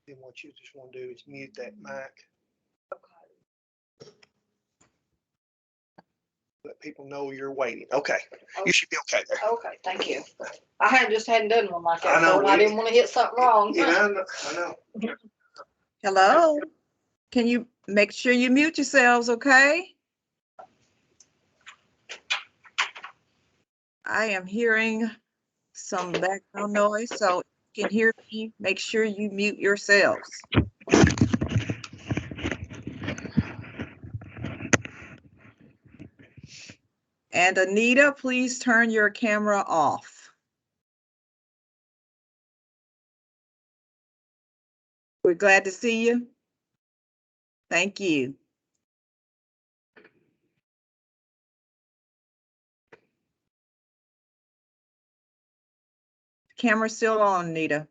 Then what you just want to do is mute that mic. Let people know you're waiting. Okay. You should be okay there. Okay, thank you. I hadn't done one like that I know, before, and I didn't want to hit something wrong. Yeah, I know. Hello. Can you make sure you mute yourselves, okay? I am hearing some background noise, so if you can hear me, make sure you mute yourselves. And Anita, please turn your camera off. We're glad to see you. Thank you. Camera's still on, Anita.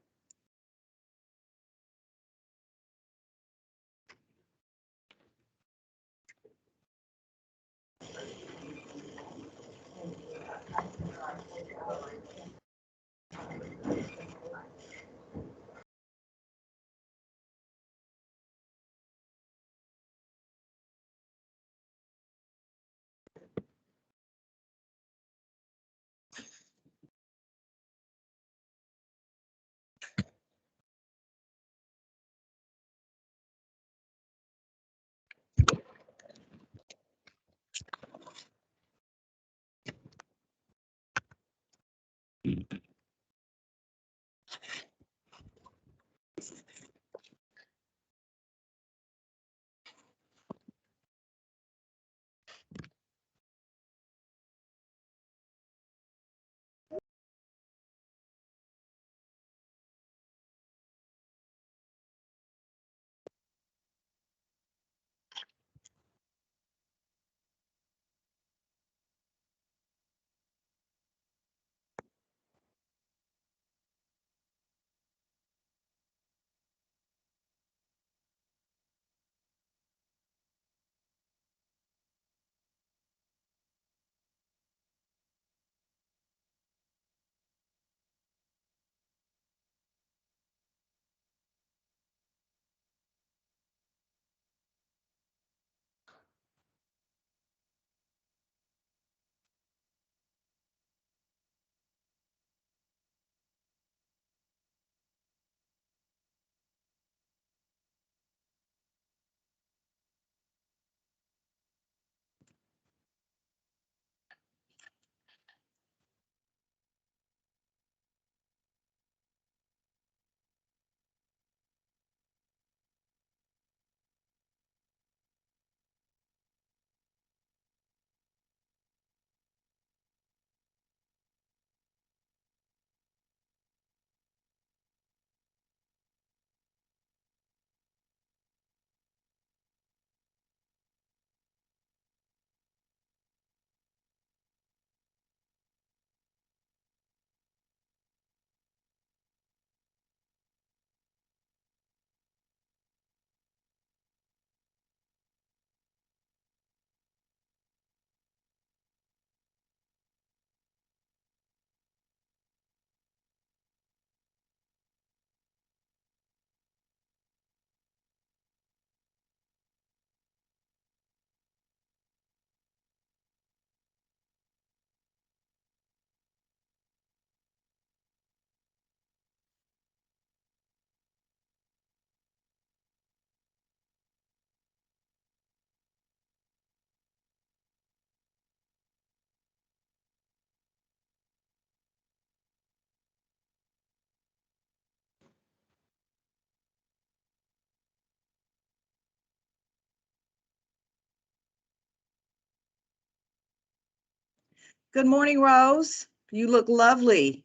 Good morning, Rose. You look lovely.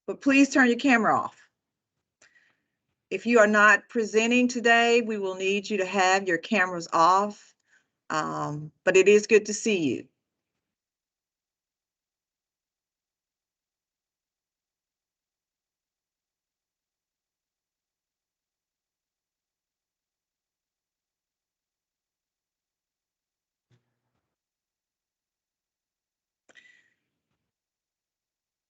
But please turn your camera off. If you are not presenting today, we will need you to have your cameras off. But it is good to see you.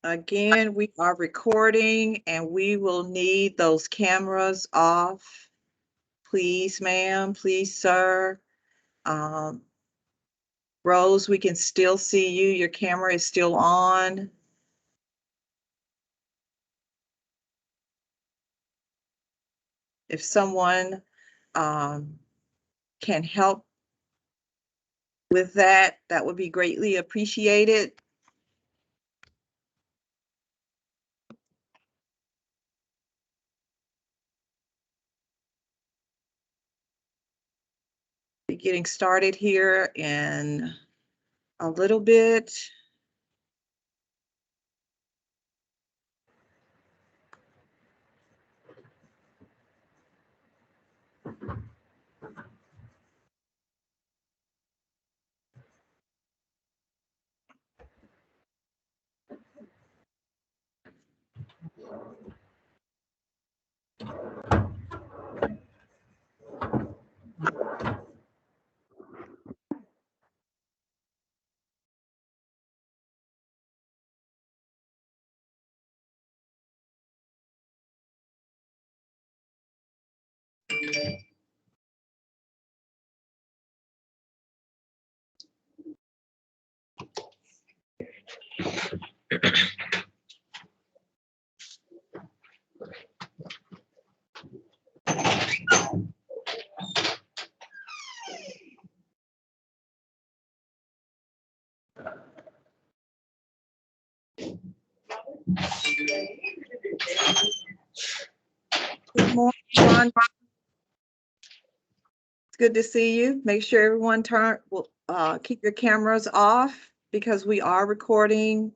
Again, we are recording and we will need those cameras off. Please, ma'am, please, sir. Rose, we can still see you. Your camera is still on. If someone can help with that, that would be greatly appreciated. Be getting started here in a little bit. Good morning, Ron. It's good to see you. Make sure everyone keep your cameras off because we are recording.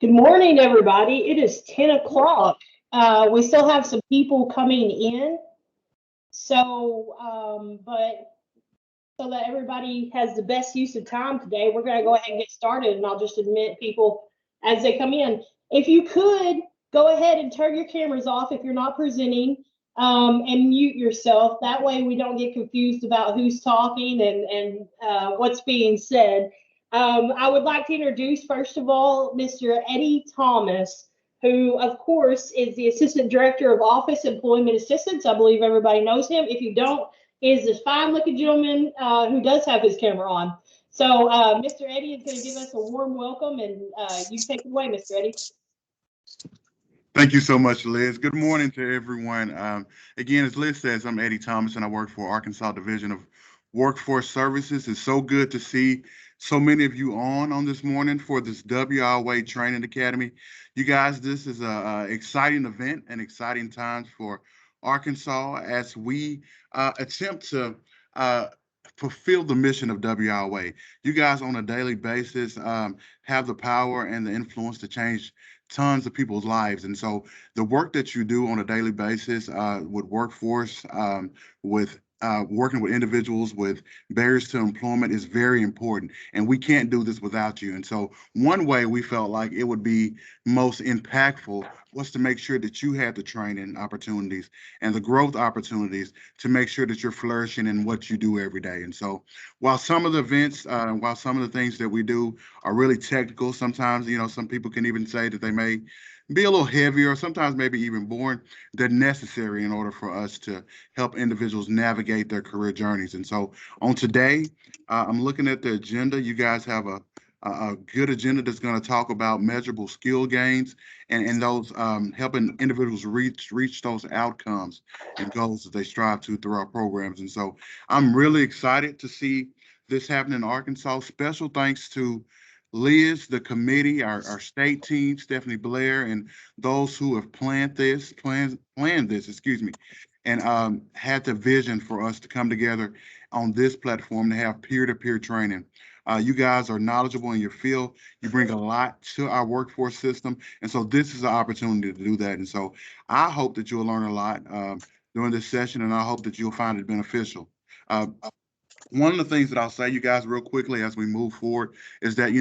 Good morning, everybody. It is 10 o'clock. We still have some people coming in. But so that everybody has the best use of time today, we're going to go ahead and get started, and I'll just admit people as they come in. If you could, go ahead and turn your cameras off if you're not presenting, and mute yourself. That way we don't get confused about who's talking and what's being said. I would like to introduce, first of all, Mr. Eddie Thomas, who, of course, is the Assistant Director of Office Employment Assistance. I believe everybody knows him. If you don't, he is this fine-looking gentleman who does have his camera on. So Mr. Eddie is going to give us a warm welcome, and you take it away, Mr. Eddie. Thank you so much, Liz. Good morning to everyone. Again, as Liz says, I'm Eddie Thomas, and I work for Arkansas Division of Workforce Services. It's so good to see so many of you on this morning for this WRWA Training Academy. You guys, this is an exciting event and exciting times for Arkansas as we attempt to fulfill the mission of WRWA. You guys on a daily basis have the power and the influence to change tons of people's lives. And so the work that you do on a daily basis with workforce, with working with individuals with barriers to employment is very important. And we can't do this without you. And so one way we felt like it would be most impactful was to make sure that you had the training opportunities and the growth opportunities to make sure that you're flourishing in what you do every day. And so while some of the events, while some of the things that we do are really technical, sometimes, some people can even say that they may be a little heavier, or sometimes maybe even boring, they're necessary in order for us to help individuals navigate their career journeys. And so on today, I'm looking at the agenda. You guys have a good agenda that's going to talk about measurable skill gains and those helping individuals reach those outcomes and goals that they strive to through our programs. And so I'm really excited to see this happen in Arkansas. Special thanks to Liz, the committee, our state team, Stephanie Blair, and those who have planned this, excuse me, and had the vision for us to come together on this platform to have peer-to-peer training. You guys are knowledgeable in your field. You bring a lot to our workforce system. And so this is an opportunity to do that. And so I hope that you'll learn a lot during this session, and I hope that you'll find it beneficial. One of the things that I'll say, you guys, real quickly as we move forward is that,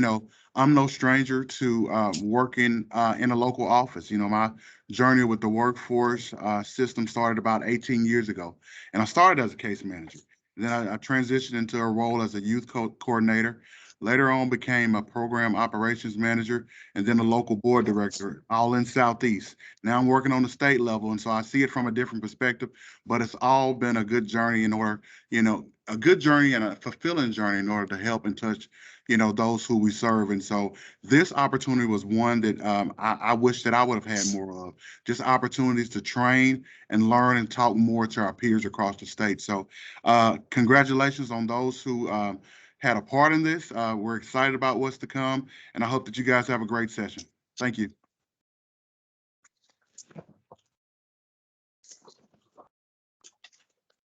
I'm no stranger to working in a local office. My journey with the workforce system started about 18 years ago. And I started as a case manager. Then I transitioned into a role as a youth coordinator. Later on, became a program operations manager and then a local board director, all in Southeast. Now I'm working on the state level, and so I see it from a different perspective. But it's all been a good journey in order, a good journey and a fulfilling journey in order to help and touch, those who we serve. And so this opportunity was one that I wish that I would have had more of, just opportunities to train and learn and talk more to our peers across the state. So congratulations on those who had a part in this. We're excited about what's to come, and I hope that you guys have a great session. Thank you.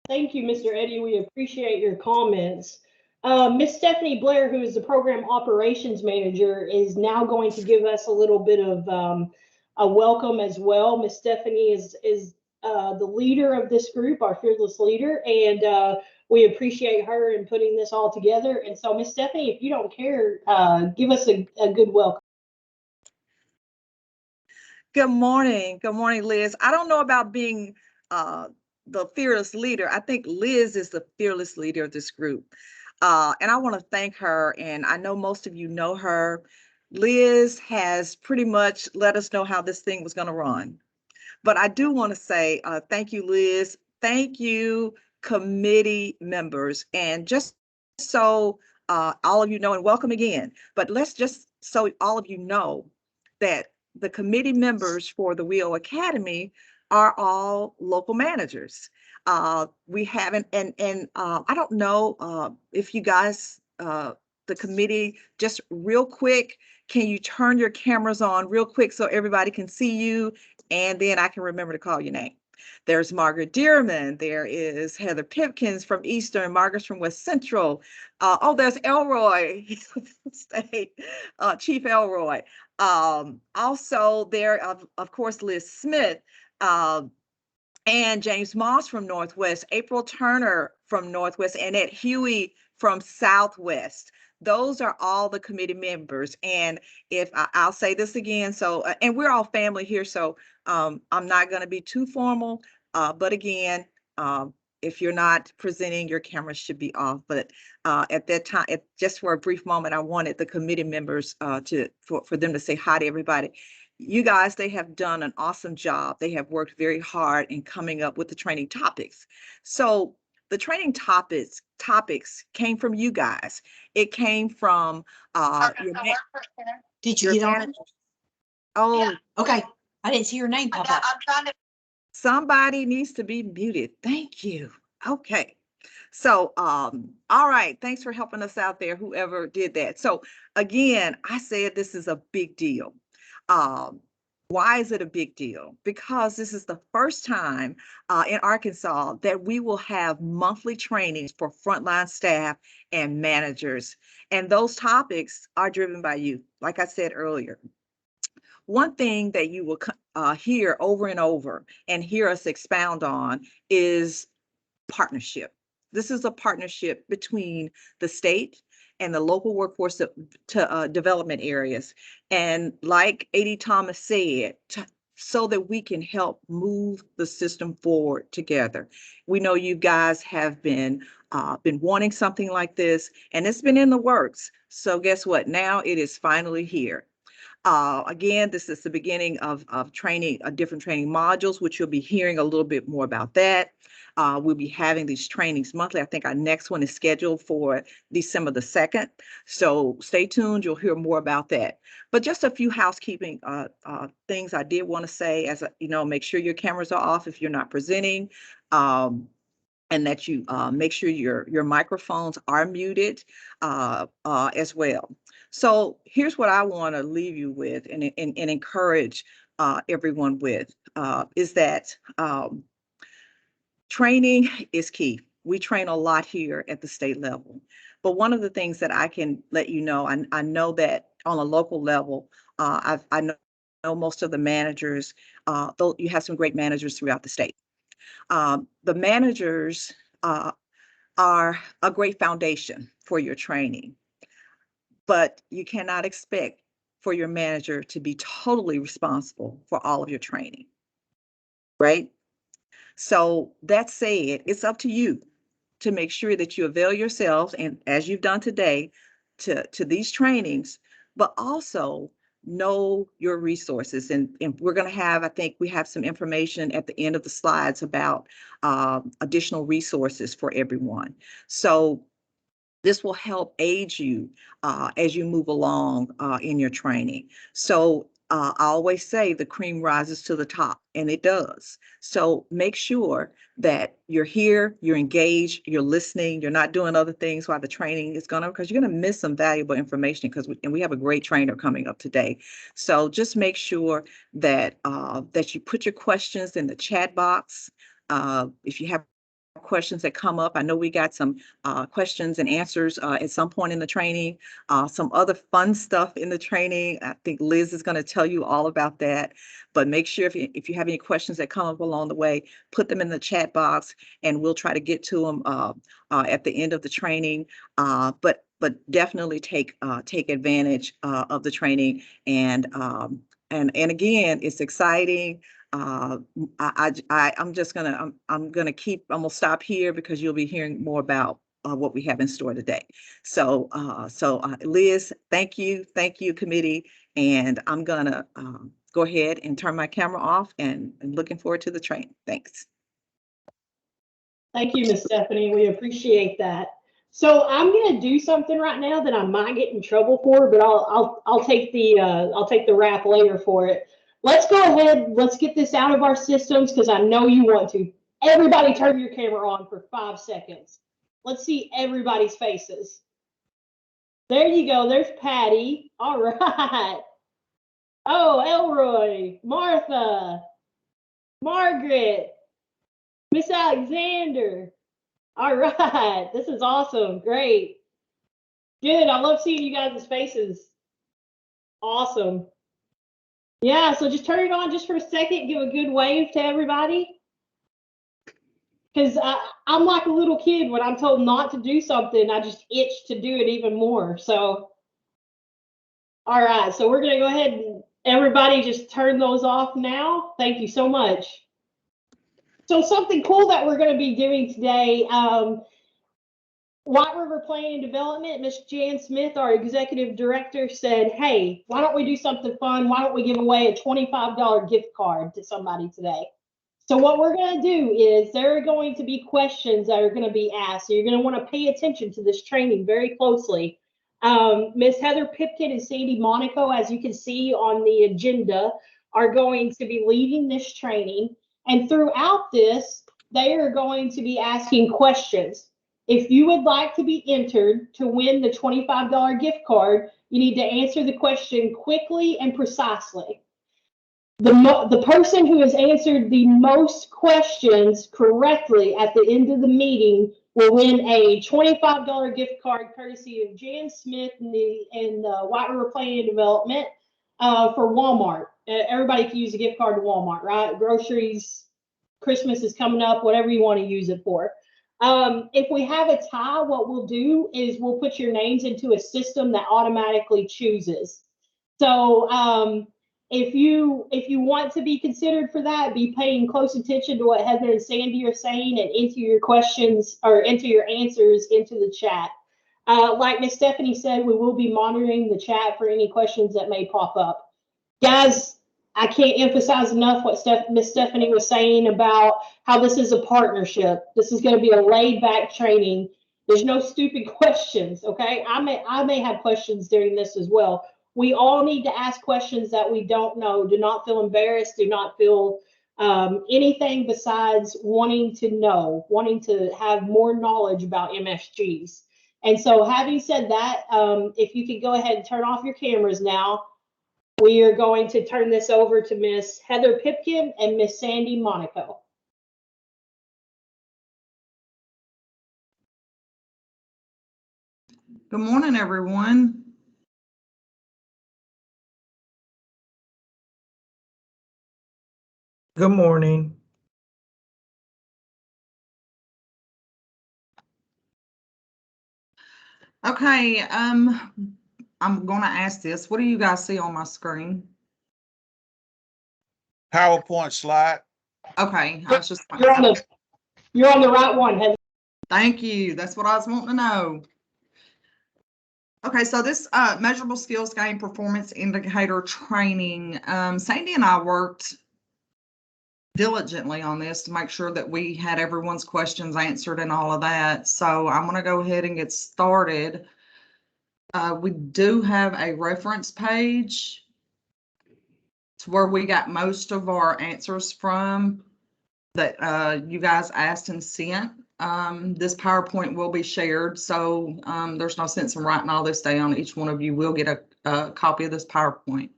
Thank you, Mr. Eddie. We appreciate your comments. Ms. Stephanie Blair, who is the program operations manager, is now going to give us a little bit of a welcome as well. Ms. Stephanie is the leader of this group, our fearless leader, and we appreciate her in putting this all together. And so, Ms. Stephanie, if you don't care, give us a good welcome. Good morning. Good morning, Liz. I don't know about being the fearless leader. I think Liz is the fearless leader of this group. And I want to thank her. And I know most of you know her. Liz has pretty much let us know how this thing was going to run. But I do want to say thank you, Liz. Thank you, committee members. And just so all of you know, and welcome again, but let's just so all of you know that the committee members for the WHEEL Academy are all local managers. We haven't, and I don't know if you guys, the committee, just real quick, can you turn your cameras on real quick so everybody can see you? And then I can remember to call your name. There's Margaret Dearman. There is Heather Pipkins from Eastern. Margaret's from West Central. There's Elroy, State Chief Elroy. Also there, of course, Liz Smith and James Moss from Northwest, April Turner from Northwest, and Ed Huey from Southwest. Those are all the committee members. And if I'll say this again, so, and we're all family here, so I'm not going to be too formal, but again, if you're not presenting, your camera should be off. But at that time, just for a brief moment, I wanted the committee members for them to say hi to everybody. You guys, they have done an awesome job. They have worked very hard in coming up with the training topics. So the training topics came from you guys. It came from Did you get on it? Oh, yeah. Okay. I didn't see your name pop up. Somebody needs to be muted. Thank you. Okay. So, all right. Thanks for helping us out there, whoever did that. So again, I said this is a big deal. Why is it a big deal? Because this is the first time in Arkansas that we will have monthly trainings for frontline staff and managers. And those topics are driven by you, like I said earlier. One thing that you will hear over and over and hear us expound on is partnership. This is a partnership between the state and the local workforce development areas. And like A.D. Thomas said, so that we can help move the system forward together. We know you guys have been wanting something like this, and it's been in the works. So guess what? Now it is finally here. Again, this is the beginning of training, different training modules, which you'll be hearing a little bit more about that. We'll be having these trainings monthly. I think our next one is scheduled for December the 2nd. So stay tuned. You'll hear more about that. But just a few housekeeping things I did want to say, as make sure your cameras are off if you're not presenting. And that you make sure your microphones are muted as well. So here's what I want to leave you with and encourage everyone with is that training is key. We train a lot here at the state level. But one of the things that I can let you know, I know that on a local level, I know most of the managers, though you have some great managers throughout the state. The managers are a great foundation for your training, but you cannot expect for your manager to be totally responsible for all of your training, right? So that said, it's up to you to make sure that you avail yourselves, and as you've done today, to these trainings, but also know your resources. And we're going to have, I think we have some information at the end of the slides about additional resources for everyone. So this will help aid you as you move along in your training. So I always say the cream rises to the top, and it does. So make sure that you're here, you're engaged, you're listening, you're not doing other things while the training is going on, because you're going to miss some valuable information, because we have a great trainer coming up today. So just make sure that that you put your questions in the chat box. If you have questions that come up. I know we got some questions and answers at some point in the training, some other fun stuff in the training. I think Liz is going to tell you all about that. But make sure if you have any questions that come up along the way, put them in the chat box, and we'll try to get to them at the end of the training. But definitely take advantage of the training. And again, it's exciting. I'm gonna stop here, because you'll be hearing more about what we have in store today. So Liz, thank you committee, and I'm gonna go ahead and turn my camera off, and looking forward to the training. Thanks. Thank you, Miss Stephanie. We appreciate that. So I'm going to do something right now that I might get in trouble for, but I'll take the rap later for it. Let's go ahead. Let's get this out of our systems, because I know you want to. Everybody turn your camera on for 5 seconds. Let's see everybody's faces. There you go. There's Patty. All right. Oh, Elroy, Martha, Margaret, Miss Alexander. All right. This is awesome. Great. Good. I love seeing you guys' faces. Awesome. Yeah, so just turn it on just for a second. Give a good wave to everybody. Because I'm like a little kid. When I'm told not to do something, I just itch to do it even more. So, all right. So we're going to go ahead and everybody just turn those off now. Thank you so much. So something cool that we're going to be doing today, White River Planning and Development, Ms. Jan Smith, our executive director, said, hey, why don't we do something fun? Why don't we give away a $25 gift card to somebody today? So what we're going to do is there are going to be questions that are going to be asked. So you're going to want to pay attention to this training very closely. Ms. Heather Pipkin and Sandy Monaco, as you can see on the agenda, are going to be leading this training. And throughout this, they are going to be asking questions. If you would like to be entered to win the $25 gift card, you need to answer the question quickly and precisely. The person who has answered the most questions correctly at the end of the meeting will win a $25 gift card courtesy of Jan Smith and White River Planning and Development for Walmart. Everybody can use a gift card to Walmart, right? Groceries, Christmas is coming up, whatever you want to use it for. If we have a tie, what we'll do is we'll put your names into a system that automatically chooses. So if you want to be considered for that, be paying close attention to what Heather and Sandy are saying and enter your questions or enter your answers into the chat. Like Miss Stephanie said, we will be monitoring the chat for any questions that may pop up. Guys, I can't emphasize enough what Miss Stephanie was saying about how this is a partnership. This is going to be a laid back training. There's no stupid questions, okay? I may have questions during this as well. We all need to ask questions that we don't know. Do not feel embarrassed. Do not feel anything besides wanting to know, wanting to have more knowledge about MSGs. And so having said that, if you could go ahead and turn off your cameras now, we are going to turn this over to Miss Heather Pipkin and Miss Sandy Monaco. Good morning, everyone. Good morning. Okay, I'm gonna ask this. What do you guys see on my screen? PowerPoint slide. Okay, I was just. You're on the right one, Heather. Thank you. That's what I was wanting to know. Okay, so this measurable skills gain performance indicator training, Sandy and I worked diligently on this to make sure that we had everyone's questions answered and all of that. So I'm going to go ahead and get started. We do have a reference page. It's where we got most of our answers from that you guys asked and sent. This PowerPoint will be shared, so there's no sense in writing all this down. Each one of you will get a copy of this PowerPoint.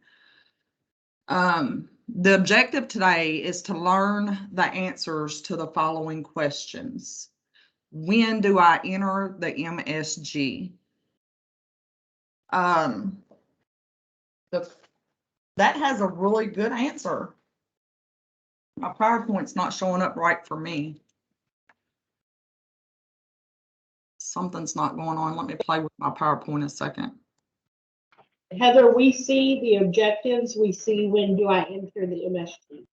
The objective today is to learn the answers to the following questions. When do I enter the MSG? That has a really good answer. My PowerPoint's not showing up right for me. Something's not going on. Let me play with my PowerPoint a second. Heather, we see the objectives. We see when do I enter the MSG.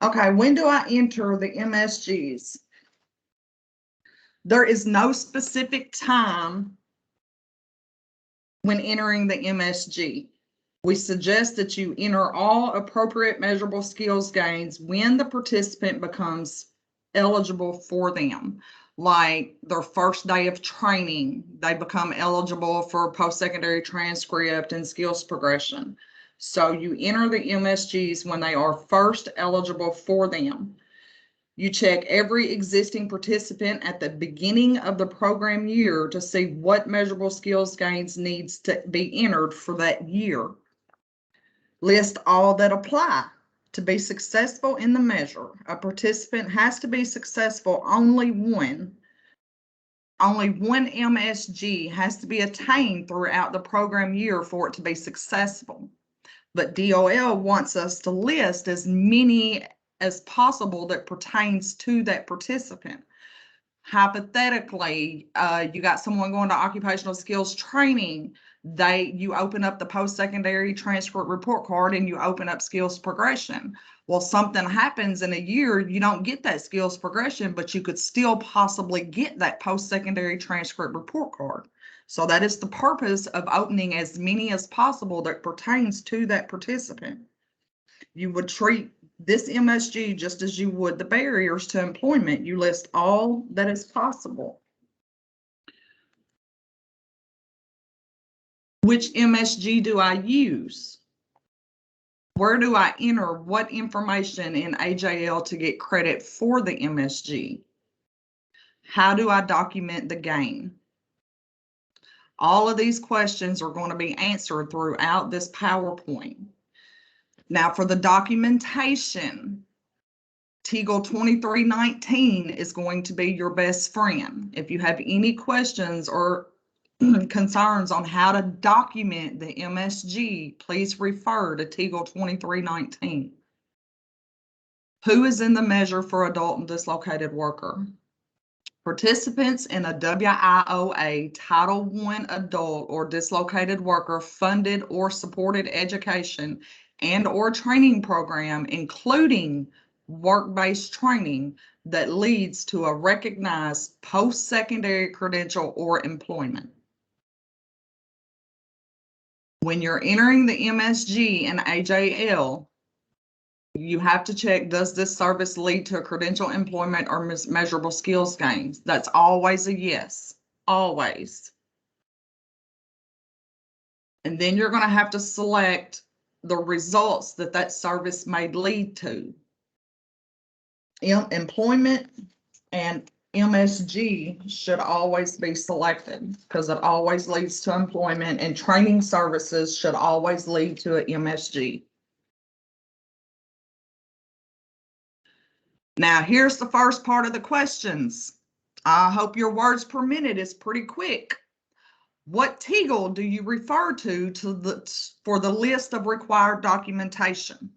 Okay, when do I enter the MSGs? There is no specific time when entering the MSG. We suggest that you enter all appropriate measurable skills gains when the participant becomes eligible for them. Like their first day of training, they become eligible for post-secondary transcript and skills progression. So you enter the MSGs when they are first eligible for them. You check every existing participant at the beginning of the program year to see what measurable skills gains needs to be entered for that year. List all that apply. To be successful in the measure, a participant has to be successful only one MSG has to be attained throughout the program year for it to be successful. But DOL wants us to list as many as possible that pertains to that participant. Hypothetically, you got someone going to occupational skills training. You open up the post-secondary transcript report card and you open up skills progression. Well, something happens in a year, you don't get that skills progression, but you could still possibly get that post-secondary transcript report card. So that is the purpose of opening as many as possible that pertains to that participant. You would treat this MSG just as you would the barriers to employment. You list all that is possible. Which MSG do I use? Where do I enter what information in AJL to get credit for the MSG? How do I document the gain? All of these questions are going to be answered throughout this PowerPoint. Now for the documentation, Teagle 2319 is going to be your best friend. If you have any questions or concerns on how to document the MSG, please refer to Teagle 2319. Who is in the measure for adult and dislocated worker? Participants in a WIOA Title I adult or dislocated worker funded or supported education and or training program, including work-based training that leads to a recognized post-secondary credential or employment. When you're entering the MSG and AJL, you have to check, does this service lead to a credential employment or measurable skills gains? That's always a yes, always. And then you're going to have to select the results that that service may lead to. Employment and MSG should always be selected because it always leads to employment, and training services should always lead to an MSG. Now, here's the first part of the questions. I hope your words per minute is pretty quick. What TEAGL do you refer to for the list of required documentation?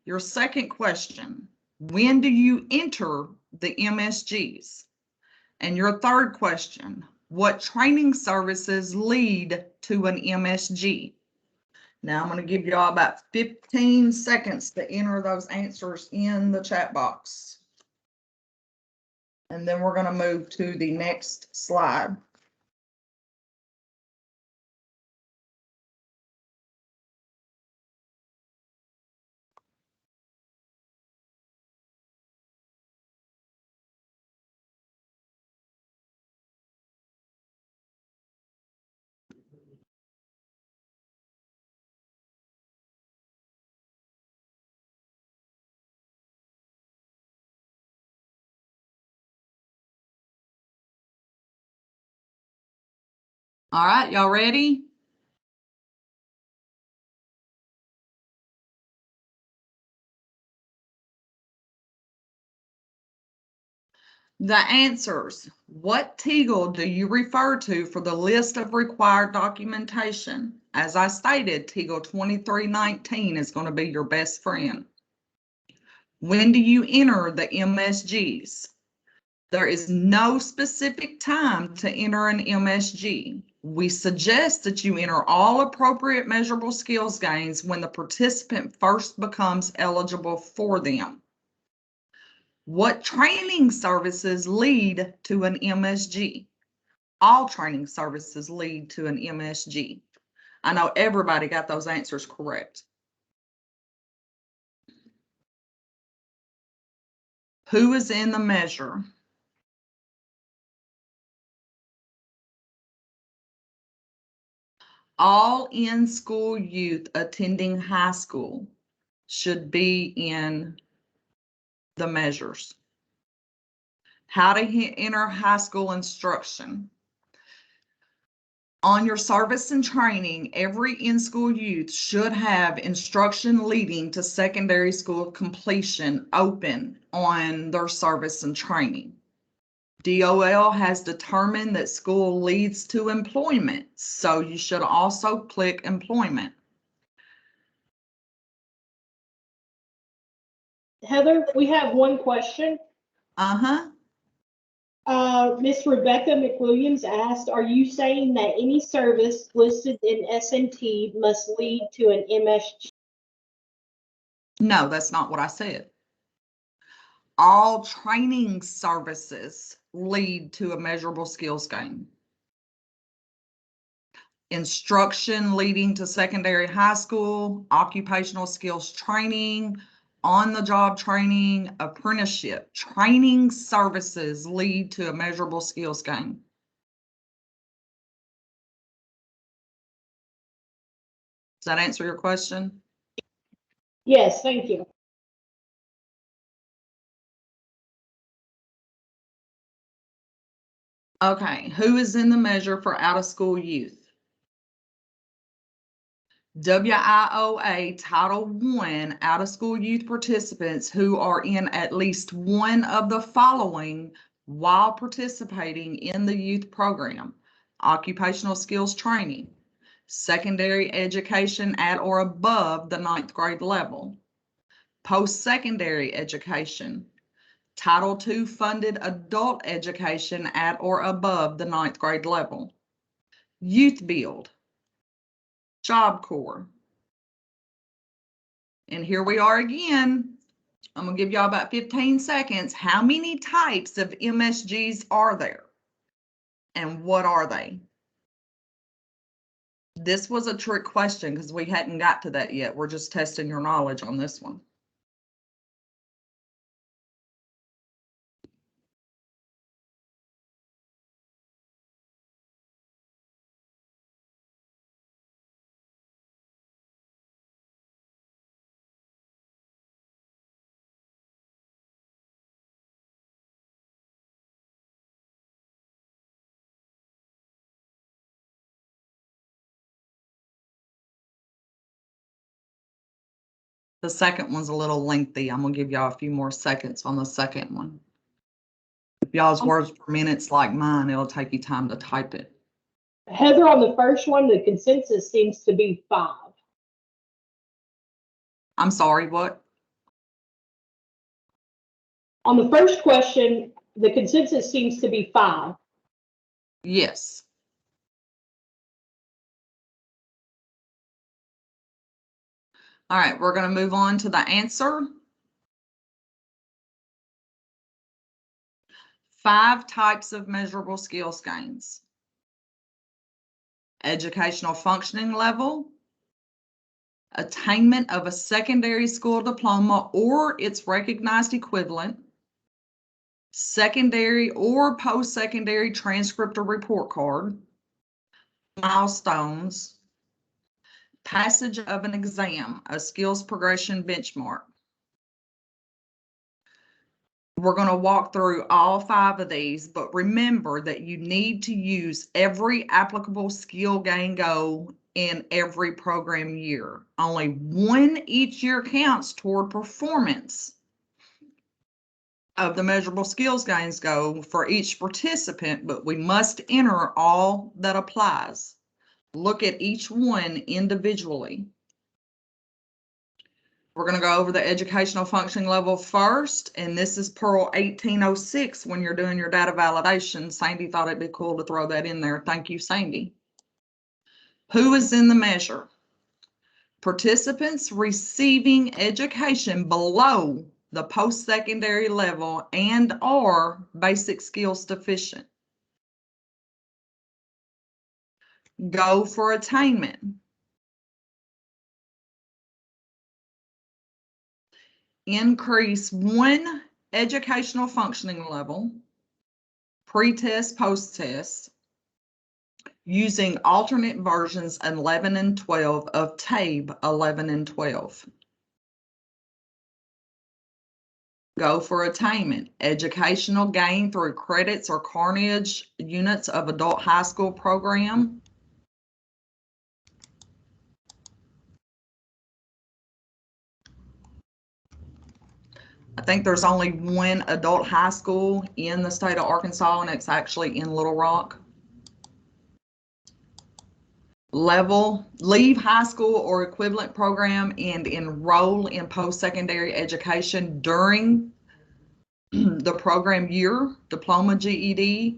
Your second question, when do you enter the MSGs? And your third question, what training services lead to an MSG? Now I'm going to give you all about 15 seconds to enter those answers in the chat box. And then we're going to move to the next slide. All right, y'all ready? The answers. What TEAGL do you refer to for the list of required documentation? As I stated, TEAGL 2319 is going to be your best friend. When do you enter the MSGs? There is no specific time to enter an MSG. We suggest that you enter all appropriate measurable skills gains when the participant first becomes eligible for them. What training services lead to an MSG? All training services lead to an MSG. I know everybody got those answers correct. Who is in the measure? All in-school youth attending high school should be in the measures. How to enter high school instruction. On your service and training, every in-school youth should have instruction leading to secondary school completion open on their service and training. DOL has determined that school leads to employment, so you should also click employment. Heather, we have one question. Miss Rebecca McWilliams asked, are you saying that any service listed in SNT must lead to an MSG? No, that's not what I said. All training services lead to a measurable skills gain. Instruction leading to secondary high school, occupational skills training, on-the-job training, apprenticeship, training services lead to a measurable skills gain. Does that answer your question? Yes, thank you. Okay, who is in the measure for out-of-school youth? WIOA Title I out-of-school youth participants who are in at least one of the following while participating in the youth program: occupational skills training, secondary education at or above the 9th grade level, post-secondary education, Title II funded adult education at or above the 9th grade level, Youth Build, Job Corps. And here we are again. I'm gonna give y'all about 15 seconds. How many types of MSGs are there? And what are they? This was a trick question because we hadn't got to that yet. We're just testing your knowledge on this one. The second one's a little lengthy. I'm gonna give y'all a few more seconds on the second one. If y'all's words per minute's like mine, it'll take you time to type it. Heather, on the first one, the consensus seems to be 5. I'm sorry, what? On the first question, the consensus seems to be 5. Yes. All right, we're gonna move on to the answer. 5 types of measurable skills gains. Educational functioning level, attainment of a secondary school diploma or its recognized equivalent, secondary or post-secondary transcript or report card, milestones, passage of an exam, a skills progression benchmark. We're going to walk through all 5 of these, but remember that you need to use every applicable skill gain goal in every program year. Only one each year counts toward performance of the measurable skills gains goal for each participant, but we must enter all that applies. Look at each one individually. We're going to go over the educational functioning level first, and this is Pearl 1806 when you're doing your data validation. Sandy thought it'd be cool to throw that in there. Thank you, Sandy. Who is in the measure? Participants receiving education below the post-secondary level and are basic skills deficient. Go for attainment. Increase 1 educational functioning level, pre-test, post-test, using alternate versions 11 and 12 of TABE 11 and 12. Go for attainment. Educational gain through credits or carnage units of adult high school program. I think there's only one adult high school in the state of Arkansas, and it's actually in Little Rock. Leave high school or equivalent program and enroll in post-secondary education during the program year, diploma, GED.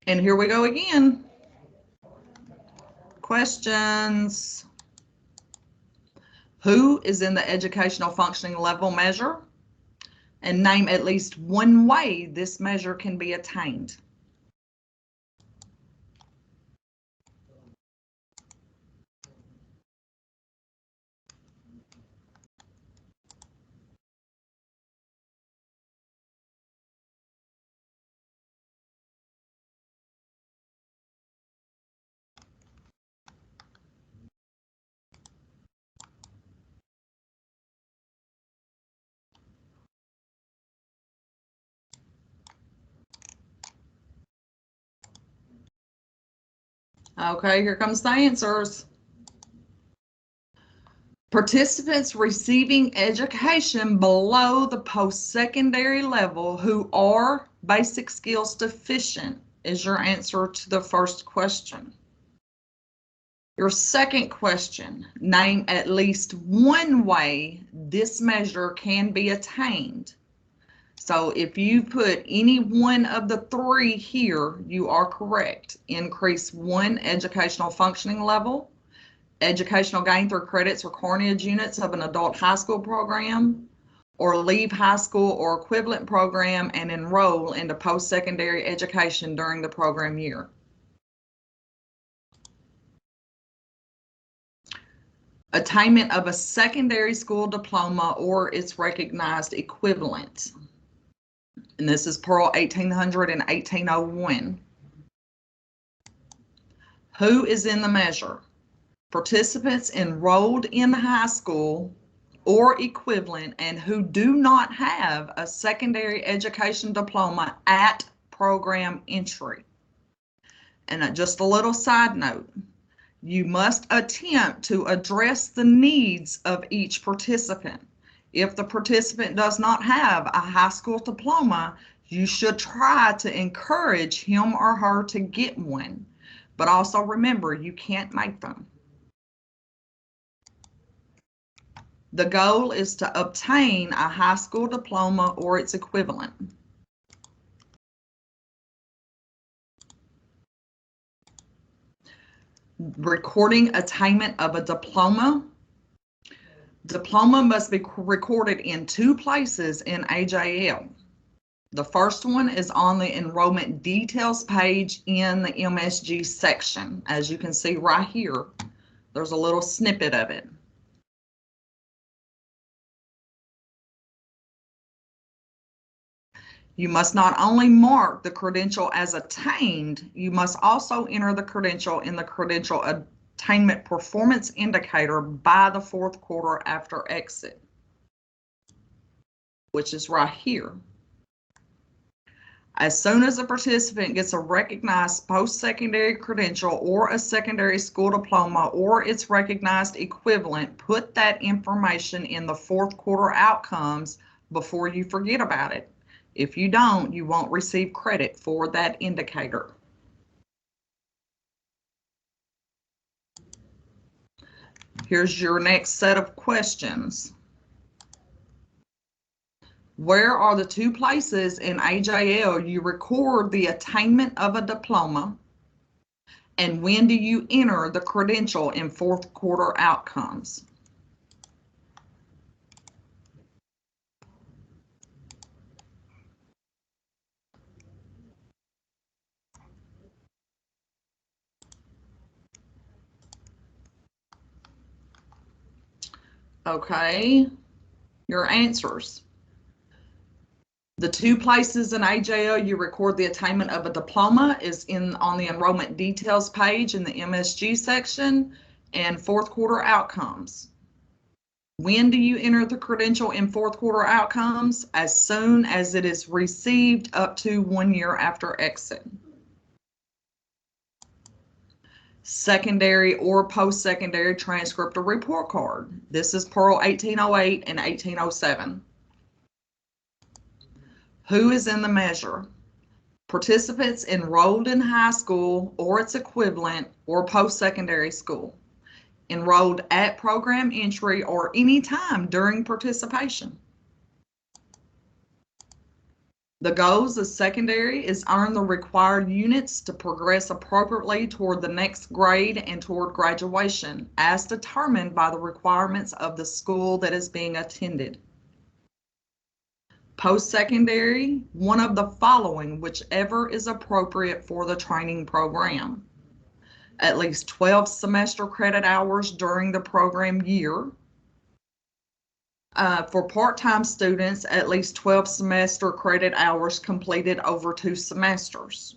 And here we go again. Questions. Who is in the educational functioning level measure? And name at least one way this measure can be attained. Okay, here comes the answers. Participants receiving education below the post-secondary level who are basic skills deficient is your answer to the first question. Your second question, name at least one way this measure can be attained. So if you put any one of the 3 here, you are correct. Increase 1 educational functioning level, educational gain through credits or coronage units of an adult high school program, or leave high school or equivalent program and enroll into post-secondary education during the program year. Attainment of a secondary school diploma or its recognized equivalent. And this is Pearl 1800 and 1801. Who is in the measure? Participants enrolled in high school or equivalent and who do not have a secondary education diploma at program entry. And just a little side note, you must attempt to address the needs of each participant. If the participant does not have a high school diploma, you should try to encourage him or her to get one. But also remember, you can't make them. The goal is to obtain a high school diploma or its equivalent. Recording attainment of a diploma. Diploma must be recorded in 2 places in AJL. The first one is on the enrollment details page in the MSG section. As you can see right here, there's a little snippet of it. You must not only mark the credential as attained, you must also enter the credential in the credential attainment performance indicator by the 4th quarter after exit, which is right here. As soon as a participant gets a recognized post-secondary credential or a secondary school diploma or its recognized equivalent, put that information in the 4th quarter outcomes before you forget about it. If you don't, you won't receive credit for that indicator. Here's your next set of questions. Where are the 2 places in AJL you record the attainment of a diploma? And when do you enter the credential in 4th quarter outcomes? Okay, your answers. The 2 places in AJL you record the attainment of a diploma is on the enrollment details page in the MSG section and 4th quarter outcomes. When do you enter the credential in 4th quarter outcomes? As soon as it is received up to 1 year after exit. Secondary or post-secondary transcript or report card. This is Pearl 1808 and 1807. Who is in the measure? Participants enrolled in high school or its equivalent or post-secondary school. Enrolled at program entry or any time during participation. The goals of secondary is earn the required units to progress appropriately toward the next grade and toward graduation as determined by the requirements of the school that is being attended. Post-secondary, one of the following, whichever is appropriate for the training program. At least 12 semester credit hours during the program year. For part-time students, at least 12 semester credit hours completed over 2 semesters.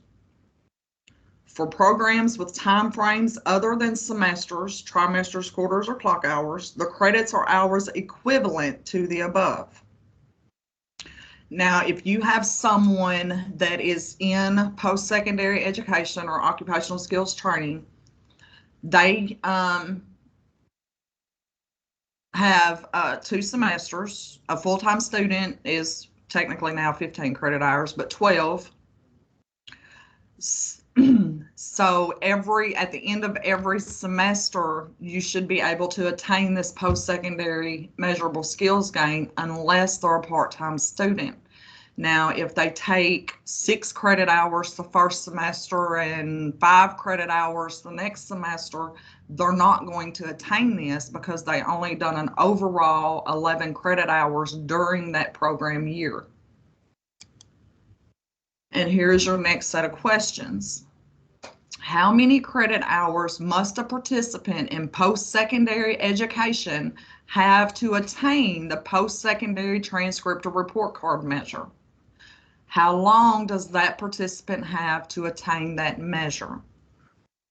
For programs with time frames other than semesters, trimesters, quarters, or clock hours, the credits are hours equivalent to the above. Now, if you have someone that is in post-secondary education or occupational skills training, they have 2 semesters. A full-time student is technically now 15 credit hours, but 12. So at the end of every semester, you should be able to attain this post-secondary measurable skills gain unless they're a part-time student. Now, if they take 6 credit hours the first semester and 5 credit hours the next semester, they're not going to attain this because they only done an overall 11 credit hours during that program year. And here's your next set of questions. How many credit hours must a participant in post-secondary education have to attain the post-secondary transcript or report card measure? How long does that participant have to attain that measure?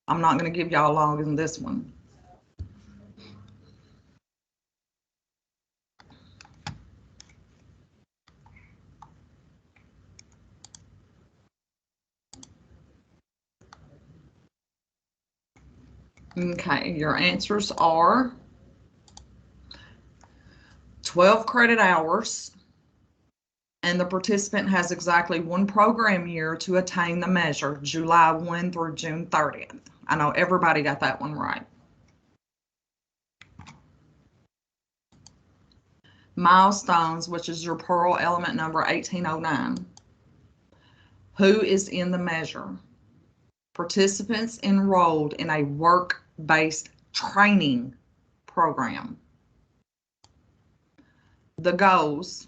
I'm not going to give y'all longer than this one. Okay, your answers are 12 credit hours, and the participant has exactly 1 program year to attain the measure, July 1 through June 30th. I know everybody got that one right. Milestones, which is your Pearl element number 1809. Who is in the measure? Participants enrolled in a work-based training program. The goals.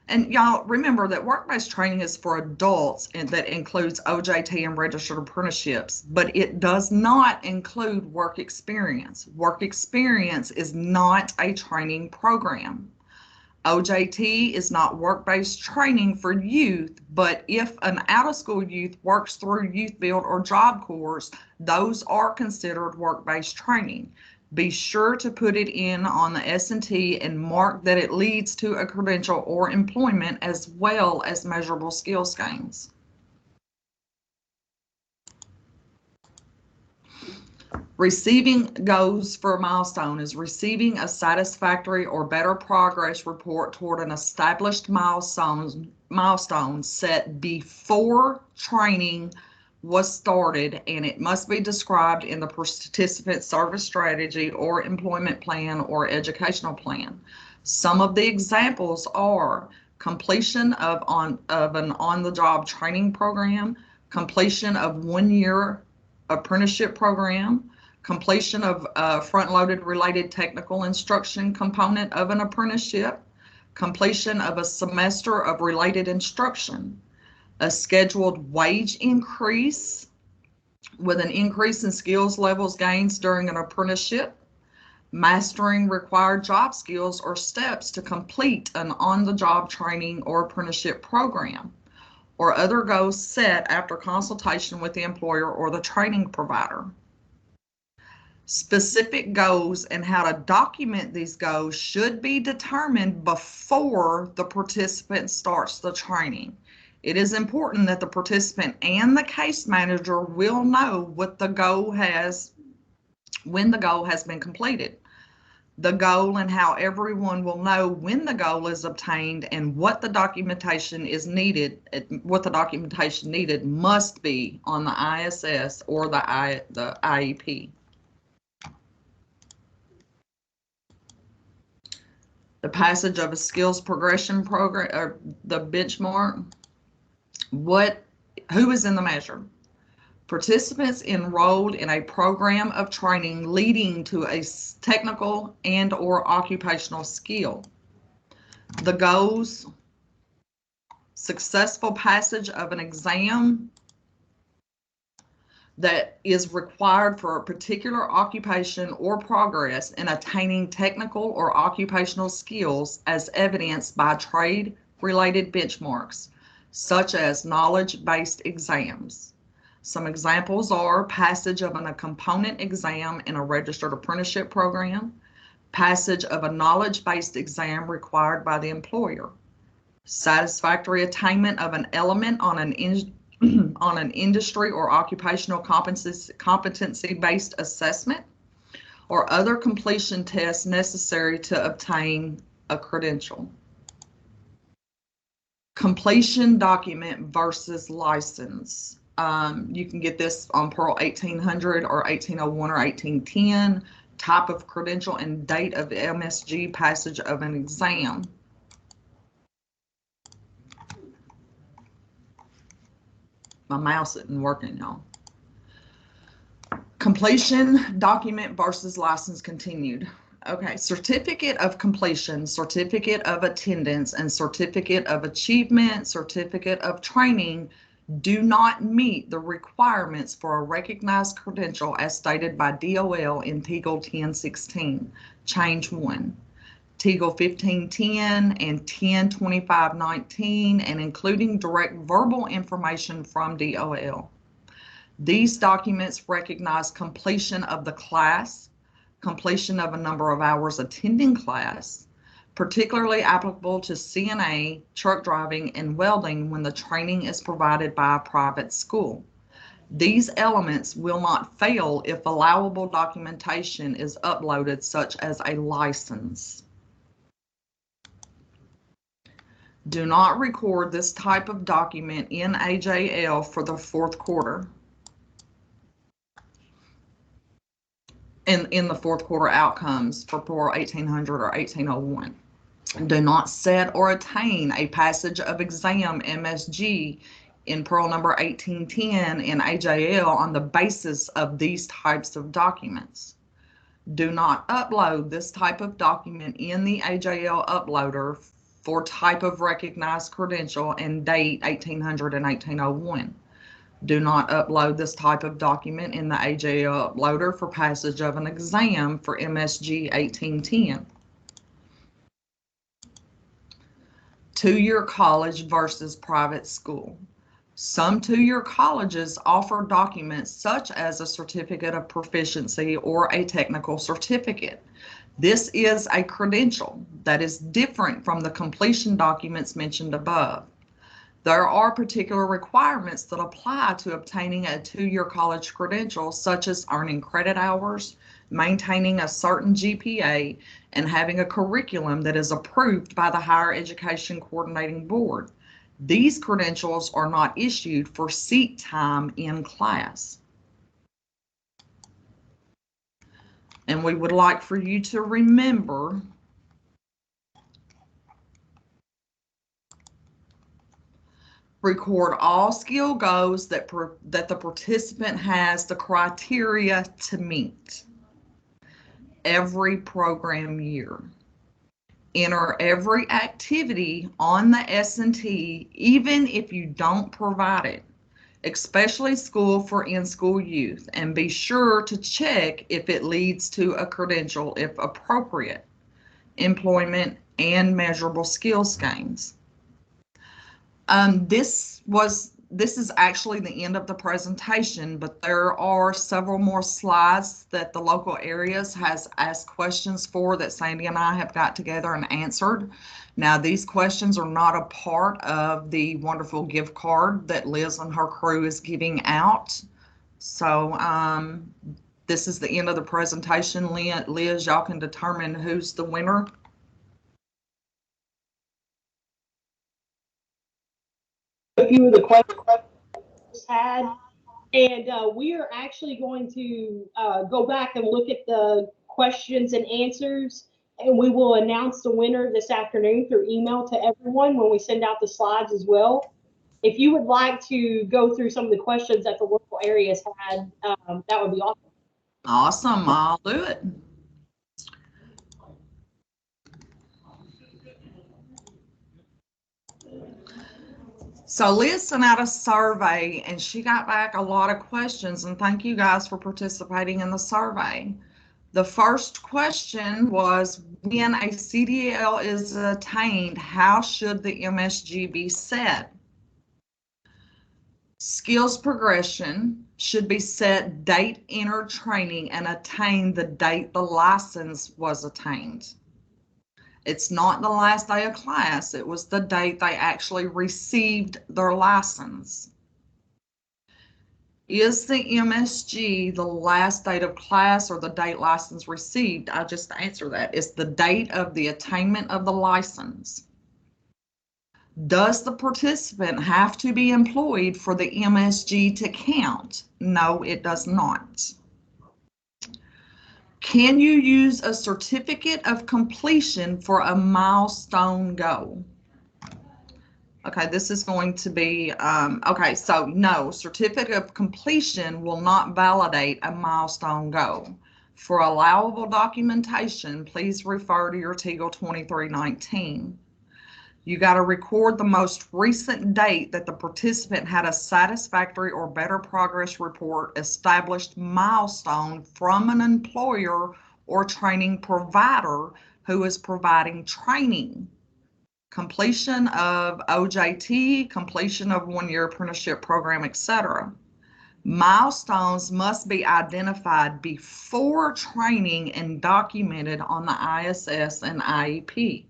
And y'all remember that work-based training is for adults and that includes OJT and registered apprenticeships, but it does not include work experience. Work experience is not a training program. OJT is not work-based training for youth, but if an out-of-school youth works through Youth Build or Job Corps, those are considered work-based training. Be sure to put it in on the S&T and mark that it leads to a credential or employment as well as measurable skills gains. Receiving goals for a milestone is receiving a satisfactory or better progress report toward an established milestone set before training was started, and it must be described in the participant service strategy or employment plan or educational plan. Some of the examples are completion of an on-the-job training program, completion of 1-year apprenticeship program, completion of a front-loaded related technical instruction component of an apprenticeship, completion of a semester of related instruction, a scheduled wage increase with an increase in skills levels gains during an apprenticeship, mastering required job skills or steps to complete an on-the-job training or apprenticeship program, or other goals set after consultation with the employer or the training provider. Specific goals and how to document these goals should be determined before the participant starts the training. It is important that the participant and the case manager will know what the goal has, when the goal has been completed. The goal and how everyone will know when the goal is obtained and what the documentation is needed, must be on the ISS or the IEP. The passage of a skills progression program or the benchmark. Who is in the measure? Participants enrolled in a program of training leading to a technical and or occupational skill. The goals, successful passage of an exam that is required for a particular occupation or progress in attaining technical or occupational skills as evidenced by trade-related benchmarks, such as knowledge-based exams. Some examples are passage of a component exam in a registered apprenticeship program, passage of a knowledge-based exam required by the employer, satisfactory attainment of an element on an industry or occupational competency-based assessment, or other completion tests necessary to obtain a credential. Completion document versus license. You can get this on Pearl 1800 or 1801 or 1810, type of credential and date of the MSG passage of an exam. My mouse isn't working, y'all. Completion document versus license continued. Okay, certificate of completion, certificate of attendance, and certificate of achievement, certificate of training do not meet the requirements for a recognized credential as stated by DOL in Teagle 1016, change 1. Teagle 1510 and 102519, and including direct verbal information from DOL. These documents recognize completion of the class, completion of a number of hours attending class, particularly applicable to CNA, truck driving, and welding when the training is provided by a private school. These elements will not fail if allowable documentation is uploaded, such as a license. Do not record this type of document in AJL for the fourth quarter. In the fourth quarter outcomes for Pearl 1800 or 1801. Do not set or attain a passage of exam MSG in Pearl number 1810 in AJL on the basis of these types of documents. Do not upload this type of document in the AJL uploader for type of recognized credential and date 1800 and 1801. Do not upload this type of document in the AJL uploader for passage of an exam for MSG 1810. Two-year college versus private school. Some two-year colleges offer documents such as a certificate of proficiency or a technical certificate. This is a credential that is different from the completion documents mentioned above. There are particular requirements that apply to obtaining a two-year college credential, such as earning credit hours, maintaining a certain GPA, and having a curriculum that is approved by the Higher Education Coordinating Board. These credentials are not issued for seat time in class. And we would like for you to remember record all skill goals that the participant has the criteria to meet every program year. Enter every activity on the S&T, even if you don't provide it, especially school for in-school youth, and be sure to check if it leads to a credential if appropriate, employment, and measurable skills gains. This is actually the end of the presentation, but there are several more slides that the local areas has asked questions for that Sandy and I have got together and answered. Now, these questions are not a part of the wonderful gift card that Liz and her crew is giving out. So this is the end of the presentation. Liz, y'all can determine who's the winner. A few of the questions had, and we are actually going to go back and look at the questions and answers, and we will announce the winner this afternoon through email to everyone when we send out the slides as well. If you would like to go through some of the questions that the local areas had, that would be awesome. Awesome, I'll do it. So Liz sent out a survey and she got back a lot of questions, and thank you guys for participating in the survey. The first question was, when a CDL is attained, how should the MSG be set? Skills progression should be set date entered training and attained the date the license was attained. It's not the last day of class, it was the date they actually received their license. Is the MSG the last date of class or the date license received? I just answered that. It's the date of the attainment of the license. Does the participant have to be employed for the MSG to count? No, it does not. Can you use a certificate of completion for a milestone goal? Okay, this is going to be, okay, so no, certificate of completion will not validate a milestone goal. For allowable documentation, please refer to your TEGL 2319. You got to record the most recent date that the participant had a satisfactory or better progress report established milestone from an employer or training provider who is providing training. Completion of OJT, completion of one-year apprenticeship program, etc. Milestones must be identified before training and documented on the ISS and IEP.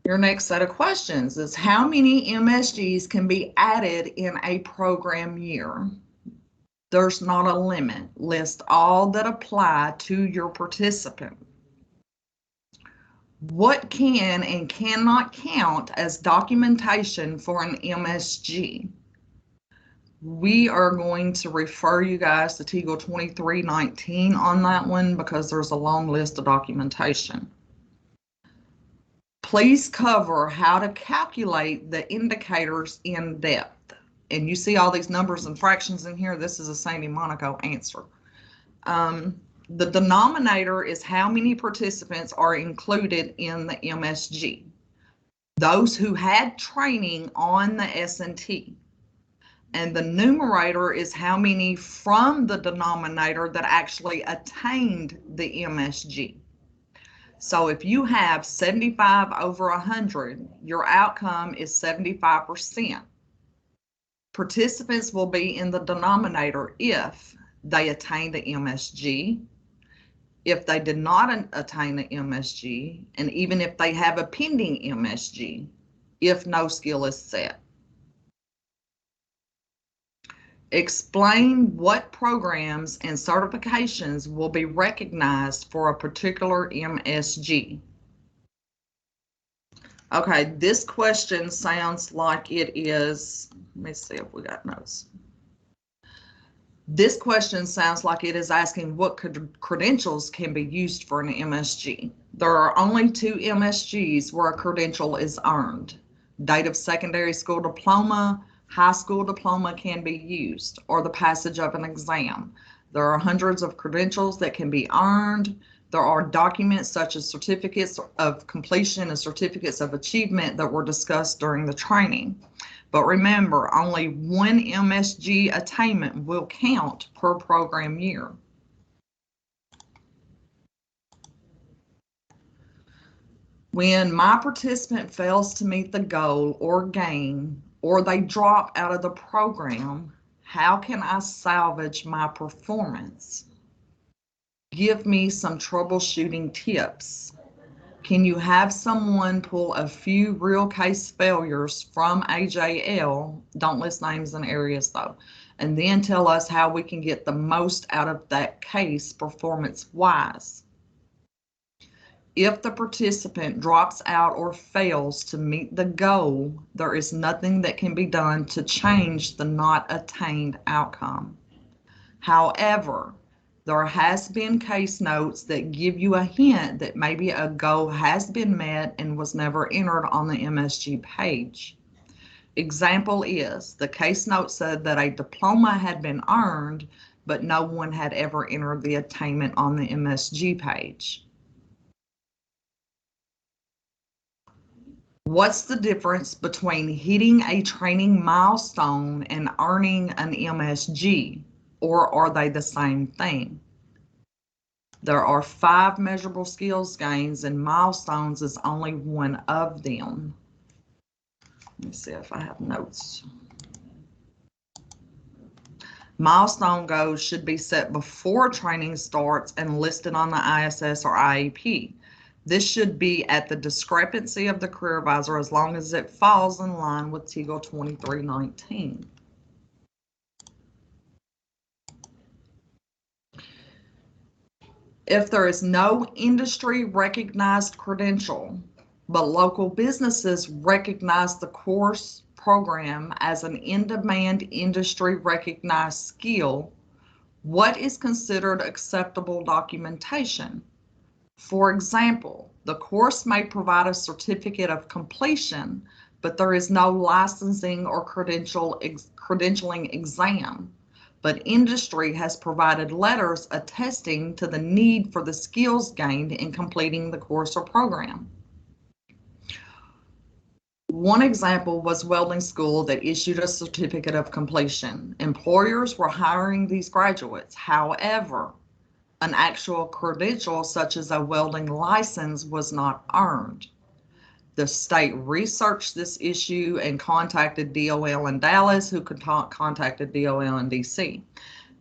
Your next set of questions is how many MSGs can be added in a program year? There's not a limit. List all that apply to your participant. What can and cannot count as documentation for an MSG? We are going to refer you guys to TEGL 2319 on that one because there's a long list of documentation. Please cover how to calculate the indicators in depth. And you see all these numbers and fractions in here. This is a Sandy Monaco answer. The denominator is how many participants are included in the MSG. Those who had training on the S&T. And the numerator is how many from the denominator that actually attained the MSG. So if you have 75 over 100, your outcome is 75%. Participants will be in the denominator if they attain the MSG, if they did not attain the MSG, and even if they have a pending MSG, if no skill is set. Explain what programs and certifications will be recognized for a particular MSG. Okay, this question sounds like it is, let me see if we got notes. This question sounds like it is asking what credentials can be used for an MSG. There are only 2 MSGs where a credential is earned. Date of secondary school diploma, high school diploma can be used, or the passage of an exam. There are hundreds of credentials that can be earned. There are documents such as certificates of completion and certificates of achievement that were discussed during the training. But remember, only 1 MSG attainment will count per program year. When my participant fails to meet the goal or gain, or they drop out of the program, how can I salvage my performance? Give me some troubleshooting tips. Can you have someone pull a few real case failures from AJL, don't list names and areas though, and then tell us how we can get the most out of that case performance-wise? If the participant drops out or fails to meet the goal, there is nothing that can be done to change the not attained outcome. However, there has been case notes that give you a hint that maybe a goal has been met and was never entered on the MSG page. Example is, the case note said that a diploma had been earned, but no one had ever entered the attainment on the MSG page. What's the difference between hitting a training milestone and earning an MSG, or are they the same thing? There are 5 measurable skills gains and milestones is only one of them. Let me see if I have notes. Milestone goals should be set before training starts and listed on the ISS or IEP. This should be at the discrepancy of the career advisor as long as it falls in line with TEGL 2319. If there is no industry recognized credential, but local businesses recognize the course program as an in-demand industry recognized skill, what is considered acceptable documentation? For example, the course may provide a certificate of completion, but there is no licensing or credentialing exam. But industry has provided letters attesting to the need for the skills gained in completing the course or program. One example was welding school that issued a certificate of completion. Employers were hiring these graduates. However, an actual credential such as a welding license was not earned. The state researched this issue and contacted DOL in Dallas, who contacted DOL in DC.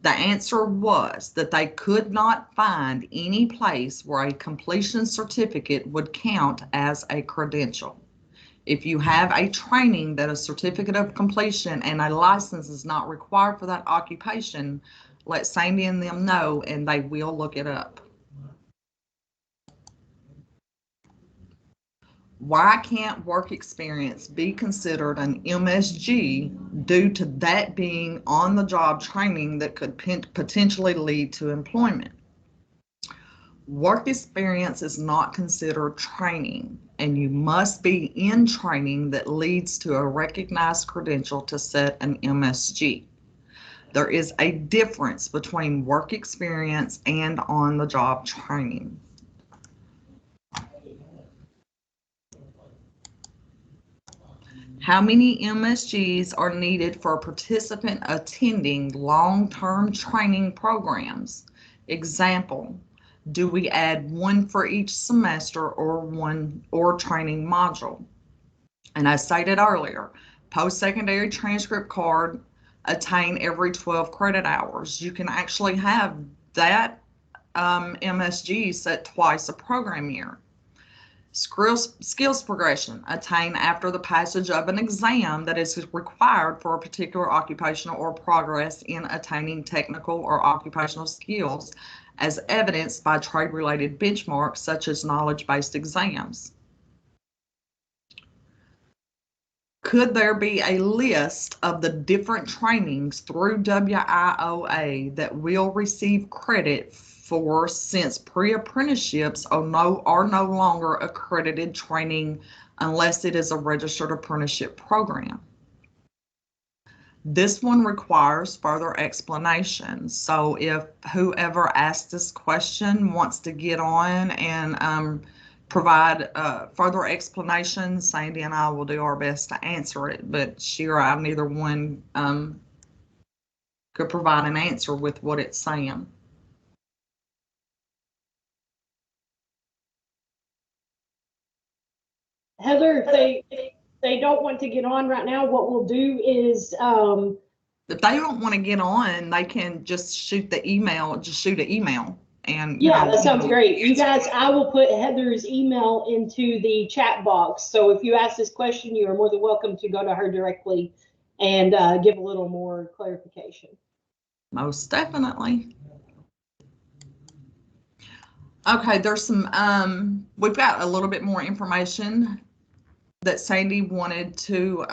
The answer was that they could not find any place where a completion certificate would count as a credential. If you have a training that a certificate of completion and a license is not required for that occupation, let Sandy and them know and they will look it up. Why can't work experience be considered an MSG due to that being on-the-job training that could potentially lead to employment? Work experience is not considered training, and you must be in training that leads to a recognized credential to set an MSG. There is a difference between work experience and on-the-job training. How many MSGs are needed for a participant attending long-term training programs? Example, do we add one for each semester or training module? And I stated earlier, post-secondary transcript card attain every 12 credit hours. You can actually have that MSG set twice a program year. Skills progression attain after the passage of an exam that is required for a particular occupational or progress in attaining technical or occupational skills as evidenced by trade-related benchmarks such as knowledge-based exams. Could there be a list of the different trainings through WIOA that will receive credit for since pre-apprenticeships are no longer accredited training unless it is a registered apprenticeship program? This one requires further explanation. So if whoever asked this question wants to get on and provide further explanation, Sandy and I will do our best to answer it, but she or I, neither one could provide an answer with what it's saying. Heather, if they don't want to get on right now, what we'll do is If they don't want to get on, they can just shoot the email, shoot an email. And yeah, that sounds great. You guys, I will put Heather's email into the chat box. So if you ask this question, you are more than welcome to go to her directly and give a little more clarification. Most definitely. Okay, there's some, we've got a little bit more information that Sandy wanted to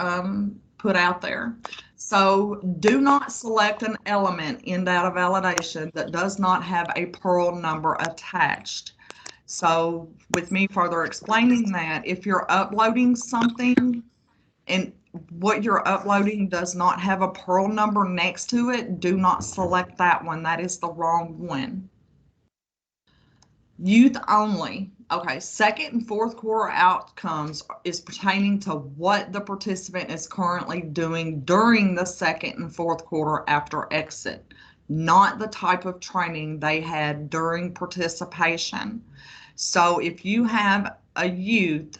put out there. So do not select an element in data validation that does not have a Pearl number attached. So with me further explaining that, if you're uploading something and what you're uploading does not have a Pearl number next to it, do not select that one. That is the wrong one. Youth only. Okay, second and fourth quarter outcomes is pertaining to what the participant is currently doing during the second and fourth quarter after exit, not the type of training they had during participation. So if you have a youth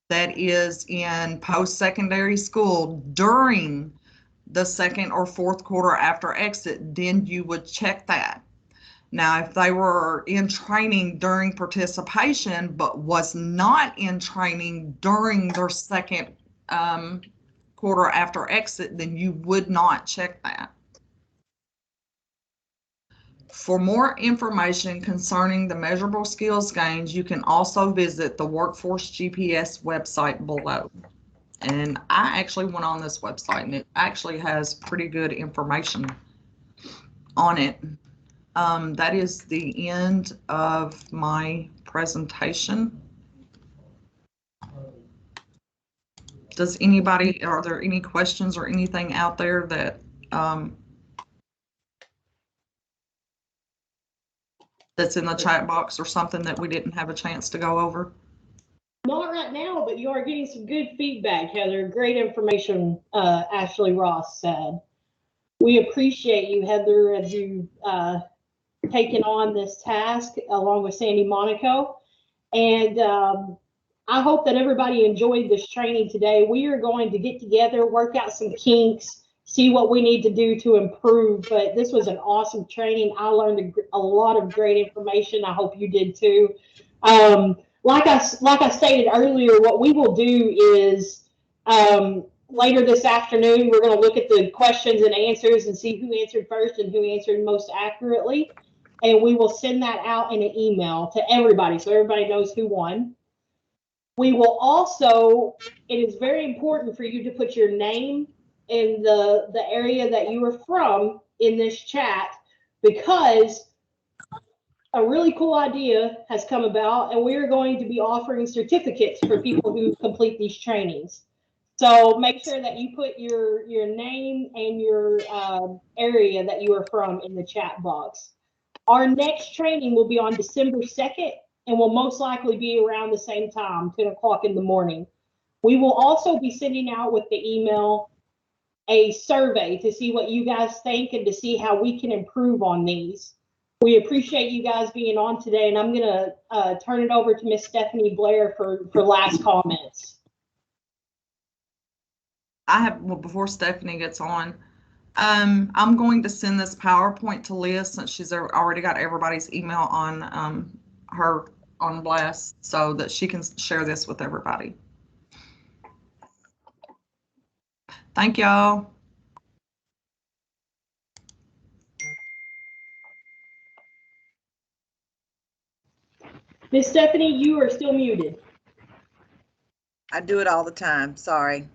that is in post-secondary school during the second or fourth quarter after exit, then you would check that. Now, if they were in training during participation, but was not in training during their second quarter after exit, then you would not check that. For more information concerning the measurable skills gains, you can also visit the Workforce GPS website below. And I actually went on this website and it actually has pretty good information on it. That is the end of my presentation. Does anybody, are there any questions or anything out there that that's in the chat box or something that we didn't have a chance to go over? Not right now, but you are getting some good feedback, Heather. Great information, Ashley Ross said. We appreciate you, Heather, as you taken on this task along with Sandy Monaco. And I hope that everybody enjoyed this training today. We are going to get together, work out some kinks, see what we need to do to improve. But this was an awesome training. I learned a lot of great information. I hope you did too. Like I stated earlier, what we will do is later this afternoon, we're going to look at the questions and answers and see who answered first and who answered most accurately. And we will send that out in an email to everybody so everybody knows who won. We will also, it is very important for you to put your name and the area that you are from in this chat, because a really cool idea has come about, and we are going to be offering certificates for people who complete these trainings. So make sure that you put your name and your area that you are from in the chat box. Our next training will be on December 2nd and will most likely be around the same time, 10 o'clock in the morning. We will also be sending out with the email a survey to see what you guys think and to see how we can improve on these. We appreciate you guys being on today, and I'm going to turn it over to Miss Stephanie Blair for last comments. Well, before Stephanie gets on, I'm going to send this PowerPoint to Liz since she's already got everybody's email on her on blast so that she can share this with everybody. Thank y'all. Miss Stephanie, you are still muted. I do it all the time. Sorry.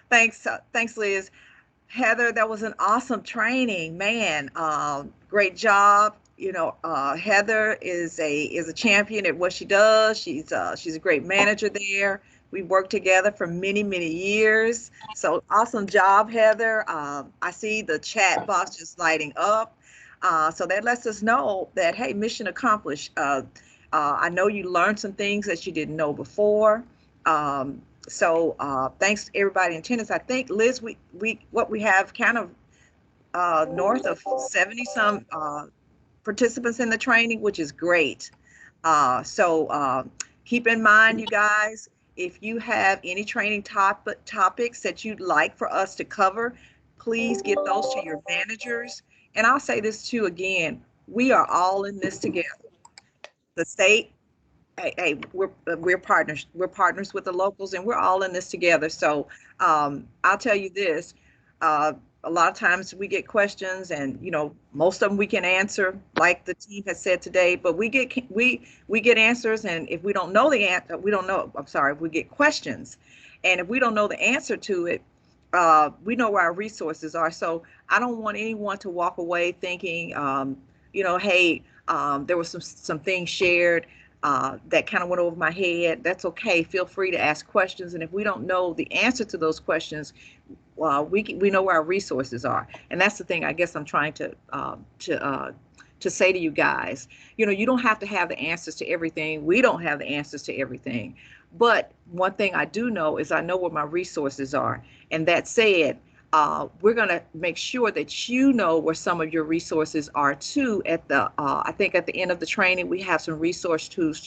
Thanks, Liz. Heather, that was an awesome training, man. Great job. You know, Heather is a champion at what she does. She's a great manager there. We worked together for many, many years. So awesome job, Heather. I see the chat box just lighting up. So that lets us know that, hey, mission accomplished. I know you learned some things that you didn't know before. So thanks to everybody in attendance. I think, Liz, we have kind of north of 70 some participants in the training, which is great. So keep in mind, you guys, if you have any training topics that you'd like for us to cover, please get those to your managers. And I'll say this too, again, we are all in this together. The state, hey, we're partners. We're partners with the locals, and we're all in this together. So I'll tell you this, a lot of times we get questions, and you know, most of them we can answer, like the team has said today. But we get answers, and if we don't know the answer, we get questions, and if we don't know the answer to it, we know where our resources are. So I don't want anyone to walk away thinking, you know, hey, there was some things shared that kind of went over my head. That's okay. Feel free to ask questions. And if we don't know the answer to those questions, we know where our resources are. And that's the thing I guess I'm trying to say to you guys. You know, you don't have to have the answers to everything. We don't have the answers to everything. But one thing I do know is I know where my resources are. And that said, we're going to make sure that you know where some of your resources are too. At the I think at the end of the training, we have some resource tools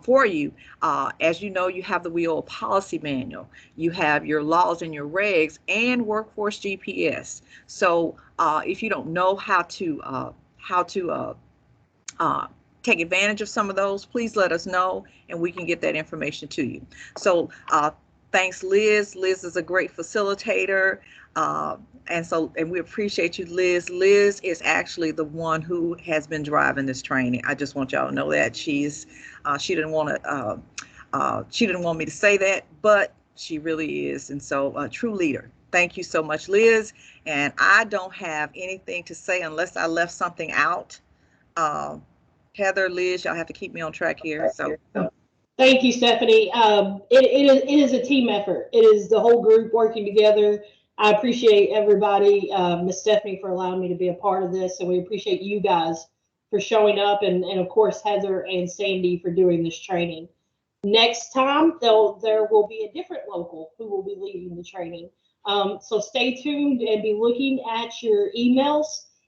for you. As you know, you have the WIO policy manual, you have your laws and your regs, and workforce GPS. So if you don't know how to take advantage of some of those, please let us know and we can get that information to you. So thanks, Liz. Liz is a great facilitator. And we appreciate you, Liz. Liz is actually the one who has been driving this training. I just want y'all to know that she didn't want me to say that, but she really is. And so a true leader. Thank you so much, Liz. And I don't have anything to say unless I left something out. Heather, Liz, y'all have to keep me on track here. So Thank you, Stephanie. It is a team effort. It is the whole group working together. I appreciate everybody, Miss Stephanie, for allowing me to be a part of this, and we appreciate you guys for showing up, and of course Heather and Sandy for doing this training. Next time, there will be a different local who will be leading the training. So stay tuned and be looking at your emails.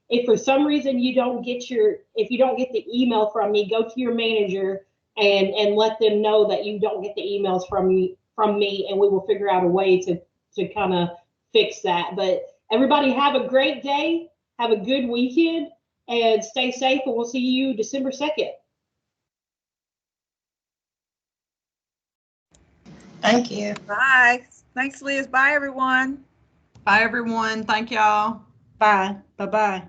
If for some reason you don't get the email from me, go to your manager and let them know that you don't get the emails from me, and we will figure out a way to kind of fix that. But everybody have a great day, have a good weekend, and stay safe, and we'll see you December 2nd. Thank you. bye. Thanks, Liz. Bye, everyone. Bye, everyone. Thank y'all. Bye. Bye-bye.